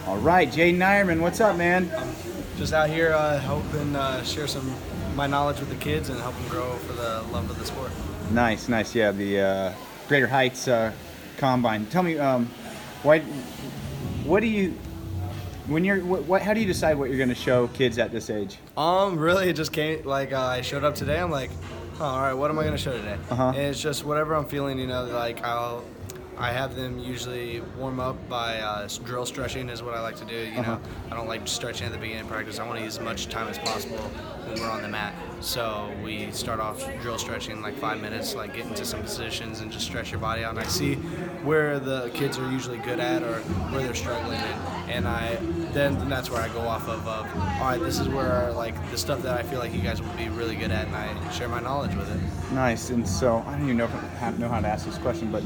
All right, Jaydin Eierman, what's up, man? Just out here helping share some my knowledge with the kids and help them grow for the love of the sport. Nice. Yeah, the Greater Heights Combine. Tell me, what do you, when you're, how do you decide what you're going to show kids at this age? Really, it just came like I showed up today. I'm like, oh, all right, what am I going to show today? And it's just whatever I'm feeling. Like I have them usually warm up by drill stretching is what I like to do. You know, I don't like stretching at the beginning of practice. I want to use as much time as possible when we're on the mat. So we start off drill stretching like 5 minutes, like get into some positions and just stretch your body out. And I see where the kids are usually good at or where they're struggling in. And then that's where I go off of, all right, this is where like the stuff that I feel like you guys will be really good at, and I share my knowledge with it. Nice. And so I don't even know how to ask this question, but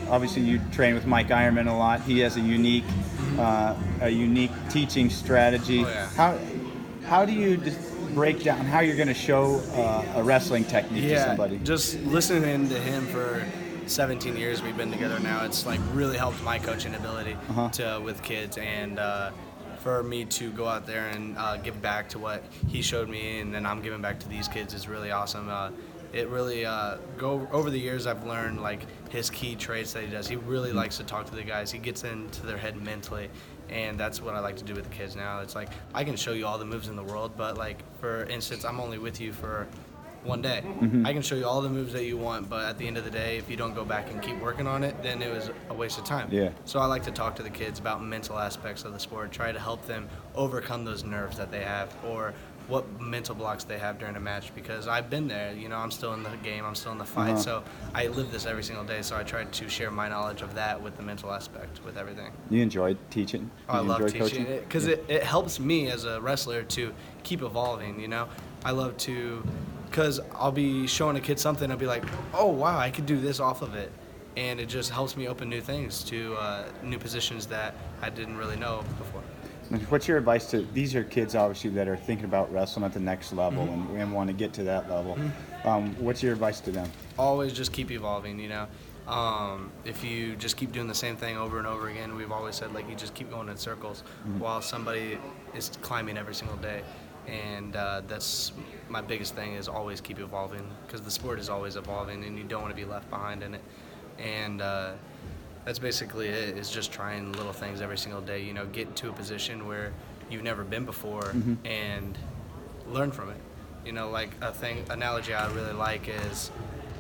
obviously you train with Mike Eierman a lot. He has a unique teaching strategy. Oh, yeah. How do you break down how you're going to show a wrestling technique to somebody? Just listening to him for 17 years we've been together now, it's like really helped my coaching ability with kids, and for me to go out there and give back to what he showed me, and then I'm giving back to these kids is really awesome. It really over the years I've learned like his key traits that he does. He really likes to talk to the guys. He gets into their head mentally, and that's what I like to do with the kids now. It's like I can show you all the moves in the world, but like for instance, I'm only with you for one day. I can show you all the moves that you want, but at the end of the day, if you don't go back and keep working on it, then it was a waste of time. Yeah. So I like to talk to the kids about mental aspects of the sport, try to help them overcome those nerves that they have or what mental blocks they have during a match, because I've been there. I'm still in the game, I'm still in the fight, so I live this every single day, so I try to share my knowledge of that with the mental aspect, with everything. You enjoy teaching? I love teaching it because it helps me as a wrestler to keep evolving. I love to, because I'll be showing a kid something, I'll be like, oh wow, I could do this off of it, and it just helps me open new things to new positions that I didn't really know before. What's your advice to, these are kids obviously that are thinking about wrestling at the next level and want to get to that level. What's your advice to them? Always just keep evolving, if you just keep doing the same thing over and over again, we've always said like you just keep going in circles while somebody is climbing every single day. And that's my biggest thing, is always keep evolving, because the sport is always evolving and you don't want to be left behind in it. And that's basically it, is just trying little things every single day, get to a position where you've never been before and learn from it. Like analogy I really like is,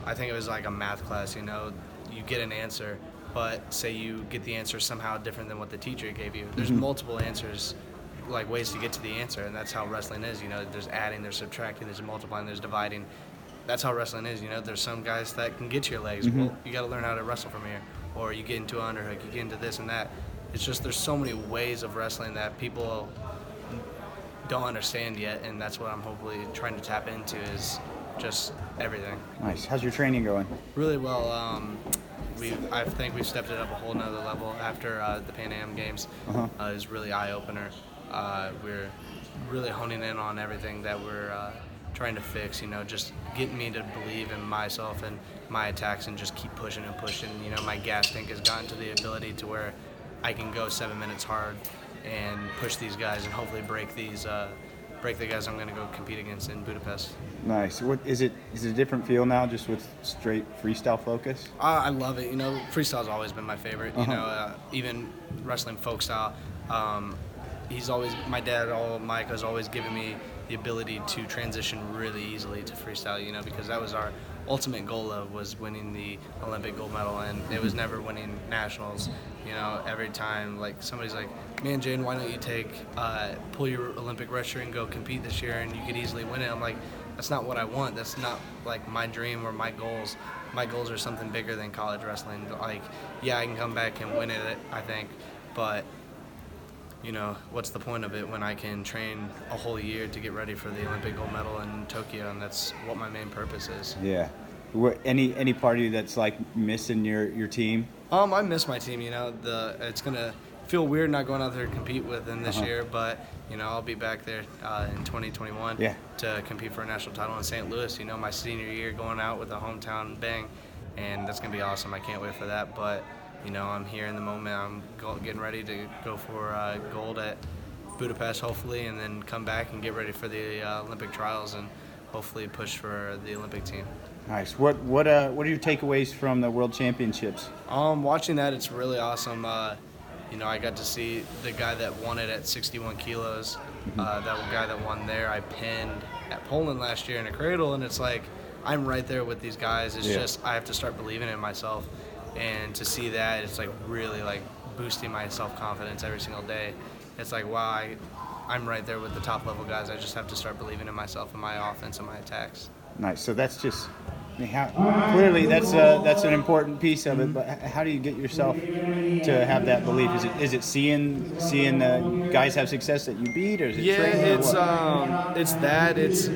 I think it was like a math class, you get an answer, but say you get the answer somehow different than what the teacher gave you. There's multiple answers, like ways to get to the answer, and that's how wrestling is. There's adding, there's subtracting, there's multiplying, there's dividing. That's how wrestling is. There's some guys that can get to your legs. Well, you got to learn how to wrestle from here, or you get into an underhook, you get into this and that. It's just there's so many ways of wrestling that people don't understand yet, and that's what I'm hopefully trying to tap into, is just everything. Nice. How's your training going? Really well. I think we've stepped it up a whole nother level after the Pan Am Games. It was really eye-opener. We're really honing in on everything that we're trying to fix, just getting me to believe in myself and my attacks and just keep pushing and pushing. My gas tank has gotten to the ability to where I can go 7 minutes hard and push these guys and hopefully break the guys I'm going to go compete against in Budapest. Nice. What is it a different feel now, just with straight freestyle focus? I love it. Freestyle's always been my favorite. Even wrestling folk style. My dad, Mike, has always given me the ability to transition really easily to freestyle, because that was our ultimate goal was winning the Olympic gold medal, and it was never winning nationals. Every time like somebody's like, man, Jaydin, why don't you pull your Olympic red shirt and go compete this year and you could easily win it. I'm like, that's not what I want. That's not like my dream or my goals. My goals are something bigger than college wrestling. Like, yeah, I can come back and win it, I think, but what's the point of it when I can train a whole year to get ready for the Olympic gold medal in Tokyo, and that's what my main purpose is. Yeah. Any part of you that's like missing your team? I miss my team. It's gonna feel weird not going out there to compete with them this year, but I'll be back there in 2021 to compete for a national title in St. Louis. My senior year, going out with a hometown bang, and that's gonna be awesome. I can't wait for that. But I'm here in the moment. I'm getting ready to go for gold at Budapest, hopefully, and then come back and get ready for the Olympic trials and hopefully push for the Olympic team. Nice. What are your takeaways from the World Championships? Watching that, it's really awesome. I got to see the guy that won it at 61 kilos. That guy that won there, I pinned at Poland last year in a cradle, and it's like I'm right there with these guys. It's just I have to start believing in myself, and to see that, it's like really like boosting my self-confidence every single day. It's like, wow, I'm right there with the top level guys. I just have to start believing in myself and my offense and my attacks. Nice. So that's just clearly that's an important piece of it. But how do you get yourself to have that belief? Is it seeing guys have success that you beat, or is it training?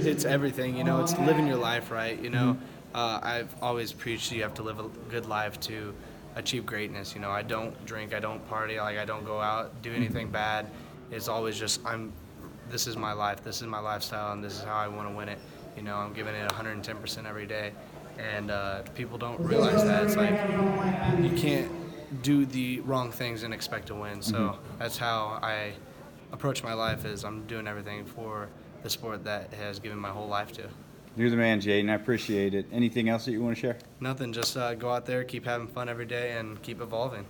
It's everything. It's living your life right. I've always preached you have to live a good life to achieve greatness. I don't drink, I don't party, like I don't go out, do anything bad. It's always just this is my life, this is my lifestyle, and this is how I want to win it. I'm giving it 110% every day, and people don't realize that. It's like you can't do the wrong things and expect to win. So that's how I approach my life, is I'm doing everything for the sport that has given my whole life to. You're the man, Jaydin. I appreciate it. Anything else that you want to share? Nothing, just go out there, keep having fun every day, and keep evolving.